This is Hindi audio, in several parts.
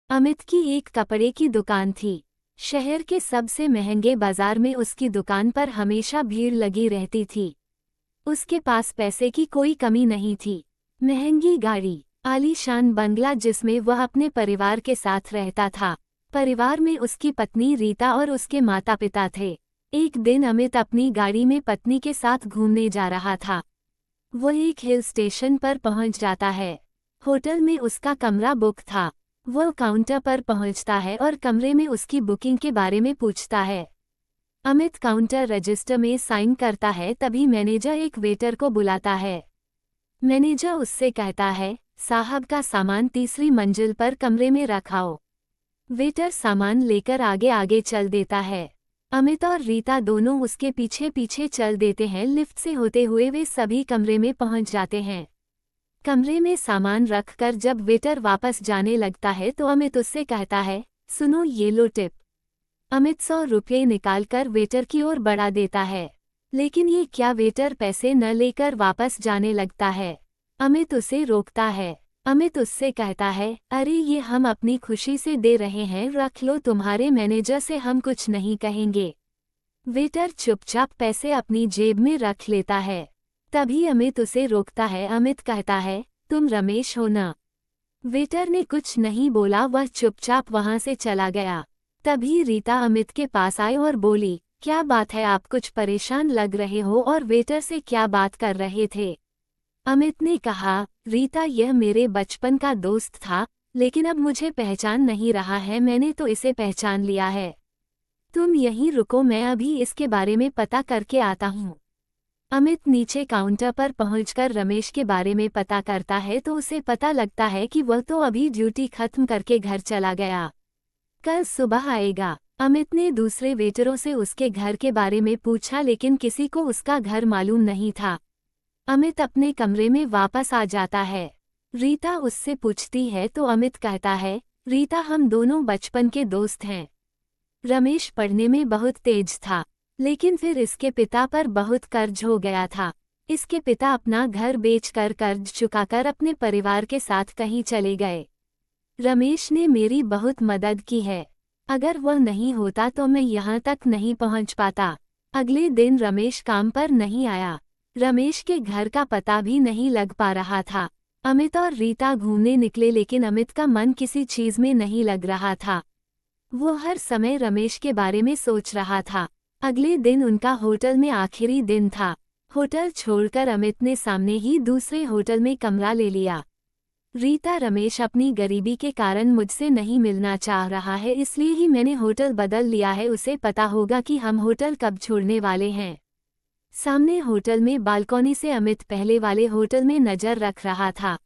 अमित की एक कपड़े की दुकान थी। शहर के सबसे महंगे बाजार में उसकी दुकान पर हमेशा भीड़ लगी रहती थी। उसके पास पैसे की कोई कमी नहीं थी। महंगी गाड़ी, आलीशान बंगला जिसमें वह अपने परिवार के साथ रहता था। परिवार में उसकी पत्नी रीता और उसके माता पिता थे। एक दिन अमित अपनी गाड़ी में पत्नी के साथ घूमने जा रहा था। वह एक हिल स्टेशन पर पहुंच जाता है। होटल में उसका कमरा बुक था। वह काउंटर पर पहुंचता है और कमरे में उसकी बुकिंग के बारे में पूछता है। अमित काउंटर रजिस्टर में साइन करता है, तभी मैनेजर एक वेटर को बुलाता है। मैनेजर उससे कहता है, साहब का सामान तीसरी मंजिल पर कमरे में रखाओ। वेटर सामान लेकर आगे आगे चल देता है। अमित और रीता दोनों उसके पीछे पीछे चल देते हैं। लिफ्ट से होते हुए वे सभी कमरे में पहुंच जाते हैं। कमरे में सामान रखकर जब वेटर वापस जाने लगता है तो अमित उससे कहता है, सुनो ये लो टिप। अमित 100 रुपये निकालकर वेटर की ओर बढ़ा देता है। लेकिन ये क्या, वेटर पैसे न लेकर वापस जाने लगता है। अमित उसे रोकता है। अमित उससे कहता है, अरे ये हम अपनी खुशी से दे रहे हैं, रख लो, तुम्हारे मैनेजर से हम कुछ नहीं कहेंगे। वेटर चुपचाप पैसे अपनी जेब में रख लेता है। तभी अमित उसे रोकता है। अमित कहता है, तुम रमेश हो ना? वेटर ने कुछ नहीं बोला, वह चुपचाप वहां से चला गया। तभी रीता अमित के पास आई और बोली, क्या बात है, आप कुछ परेशान लग रहे हो और वेटर से क्या बात कर रहे थे? अमित ने कहा, रीता यह मेरे बचपन का दोस्त था, लेकिन अब मुझे पहचान नहीं रहा है, मैंने तो इसे पहचान लिया है। तुम यहीं रुको, मैं अभी इसके बारे में पता करके आता हूँ। अमित नीचे काउंटर पर पहुंचकर रमेश के बारे में पता करता है तो उसे पता लगता है कि वह तो अभी ड्यूटी खत्म करके घर चला गया, कल सुबह आएगा। अमित ने दूसरे वेटरों से उसके घर के बारे में पूछा, लेकिन किसी को उसका घर मालूम नहीं था। अमित अपने कमरे में वापस आ जाता है। रीता उससे पूछती है तो अमित कहता है, रीता हम दोनों बचपन के दोस्त हैं। रमेश पढ़ने में बहुत तेज था, लेकिन फिर इसके पिता पर बहुत कर्ज हो गया था। इसके पिता अपना घर बेचकर कर्ज चुकाकर अपने परिवार के साथ कहीं चले गए। रमेश ने मेरी बहुत मदद की है। अगर वह नहीं होता तो मैं यहाँ तक नहीं पहुँच पाता। अगले दिन रमेश काम पर नहीं आया। रमेश के घर का पता भी नहीं लग पा रहा था। अमित और रीता घूमने निकले, लेकिन अमित का मन किसी चीज में नहीं लग रहा था। वो हर समय रमेश के बारे में सोच रहा था। अगले दिन उनका होटल में आखिरी दिन था। होटल छोड़कर अमित ने सामने ही दूसरे होटल में कमरा ले लिया। रीता, रमेश अपनी गरीबी के कारण मुझसे नहीं मिलना चाह रहा है, इसलिए ही मैंने होटल बदल लिया है। उसे पता होगा कि हम होटल कब छोड़ने वाले हैं। सामने होटल में बालकनी से अमित पहले वाले होटल में नजर रख रहा था।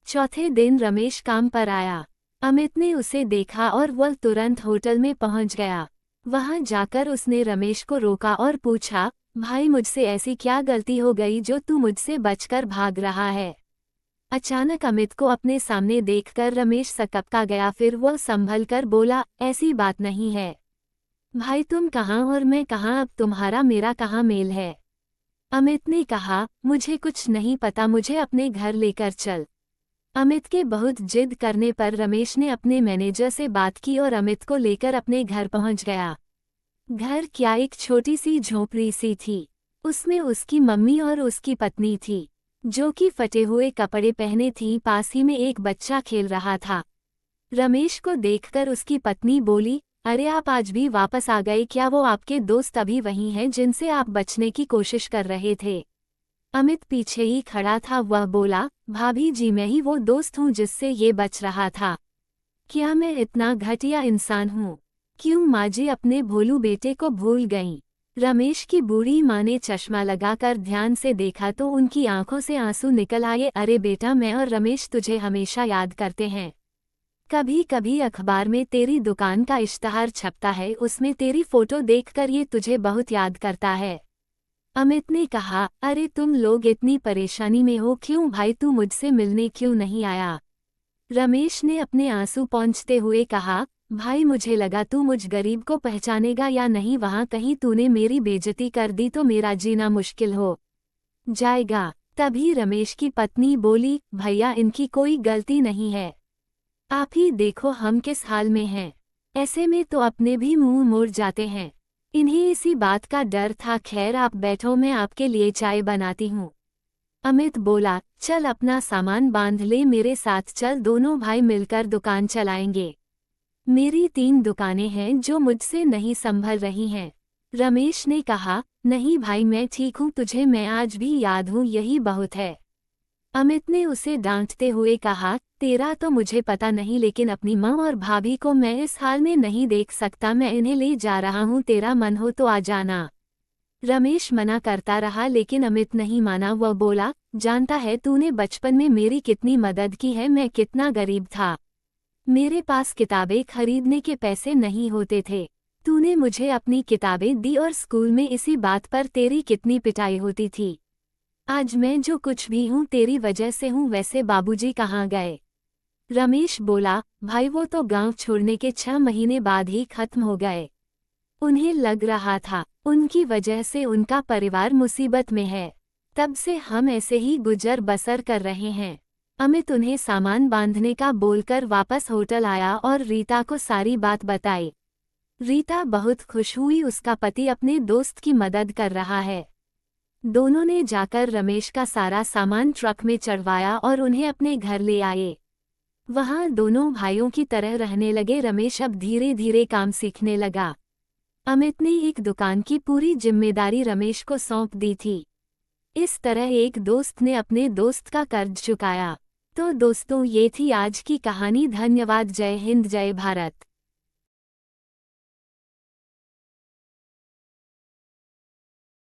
चौथे दिन रमेश काम पर आया। अमित ने उसे देखा और वह तुरंत होटल में पहुंच गया। वहां जाकर उसने रमेश को रोका और पूछा, भाई मुझसे ऐसी क्या गलती हो गई जो तू मुझसे बचकर भाग रहा है? अचानक अमित को अपने सामने देखकर रमेश सकपका गया। फिर वह संभल कर बोला, ऐसी बात नहीं है भाई, तुम कहाँ और मैं कहाँ, अब तुम्हारा मेरा कहाँ मेल है? अमित ने कहा, मुझे कुछ नहीं पता, मुझे अपने घर लेकर चल। अमित के बहुत जिद करने पर रमेश ने अपने मैनेजर से बात की और अमित को लेकर अपने घर पहुंच गया। घर क्या, एक छोटी सी झोपड़ी सी थी। उसमें उसकी मम्मी और उसकी पत्नी थी, जो कि फटे हुए कपड़े पहने थी। पास ही में एक बच्चा खेल रहा था। रमेश को देखकर उसकी पत्नी बोली, अरे आप आज भी वापस आ गए क्या? वो आपके दोस्त अभी वही हैं जिनसे आप बचने की कोशिश कर रहे थे। अमित पीछे ही खड़ा था। वह बोला, भाभी जी, मैं ही वो दोस्त हूँ जिससे ये बच रहा था। क्या मैं इतना घटिया इंसान हूँ? क्यों माँ जी अपने भोलू बेटे को भूल गईं? रमेश की बूढ़ी माँ ने चश्मा लगाकर ध्यान से देखा तो उनकी आंखों से आंसू निकल आए। अरे बेटा, मैं और रमेश तुझे हमेशा याद करते हैं। कभी कभी अखबार में तेरी दुकान का इश्तहार छपता है, उसमें तेरी फोटो देखकर ये तुझे बहुत याद करता है। अमित ने कहा, अरे तुम लोग इतनी परेशानी में हो क्यों भाई, तू मुझसे मिलने क्यों नहीं आया? रमेश ने अपने आंसू पोंछते हुए कहा, भाई मुझे लगा तू मुझ गरीब को पहचानेगा या नहीं, वहां कहीं तूने मेरी बेइज्जती कर दी तो मेरा जीना मुश्किल हो जाएगा। तभी रमेश की पत्नी बोली, भैया इनकी कोई गलती नहीं है। आप ही देखो हम किस हाल में हैं। ऐसे में तो अपने भी मुंह मोड़ जाते हैं। इन्हें इसी बात का डर था। खैर आप बैठो, मैं आपके लिए चाय बनाती हूँ। अमित बोला, चल अपना सामान बांध ले, मेरे साथ चल, दोनों भाई मिलकर दुकान चलाएंगे। मेरी 3 दुकानें हैं जो मुझसे नहीं संभल रही हैं। रमेश ने कहा, नहीं भाई मैं ठीक हूँ, तुझे मैं आज भी याद हूँ, यही बहुत है। अमित ने उसे डांटते हुए कहा, तेरा तो मुझे पता नहीं, लेकिन अपनी माँ और भाभी को मैं इस हाल में नहीं देख सकता, मैं इन्हें ले जा रहा हूँ, तेरा मन हो तो आ जाना। रमेश मना करता रहा लेकिन अमित नहीं माना। वह बोला, जानता है तूने बचपन में मेरी कितनी मदद की है, मैं कितना गरीब था। मेरे पास किताबें खरीदने के पैसे नहीं होते थे। तूने मुझे अपनी किताबें दी और स्कूल में इसी बात पर तेरी कितनी पिटाई होती थी। आज मैं जो कुछ भी हूँ तेरी वजह से हूँ। वैसे बाबूजी कहाँ गए? रमेश बोला, भाई वो तो गांव छोड़ने के 6 महीने बाद ही खत्म हो गए। उन्हें लग रहा था उनकी वजह से उनका परिवार मुसीबत में है। तब से हम ऐसे ही गुजर बसर कर रहे हैं। अमित उन्हें सामान बांधने का बोलकर वापस होटल आया और रीता को सारी बात बताई। रीता बहुत खुश हुई, उसका पति अपने दोस्त की मदद कर रहा है। दोनों ने जाकर रमेश का सारा सामान ट्रक में चढ़वाया और उन्हें अपने घर ले आए। वहां दोनों भाइयों की तरह रहने लगे। रमेश अब धीरे धीरे काम सीखने लगा। अमित ने एक दुकान की पूरी जिम्मेदारी रमेश को सौंप दी थी। इस तरह एक दोस्त ने अपने दोस्त का कर्ज चुकाया। तो दोस्तों, ये थी आज की कहानी। धन्यवाद। जय हिंद, जय भारत।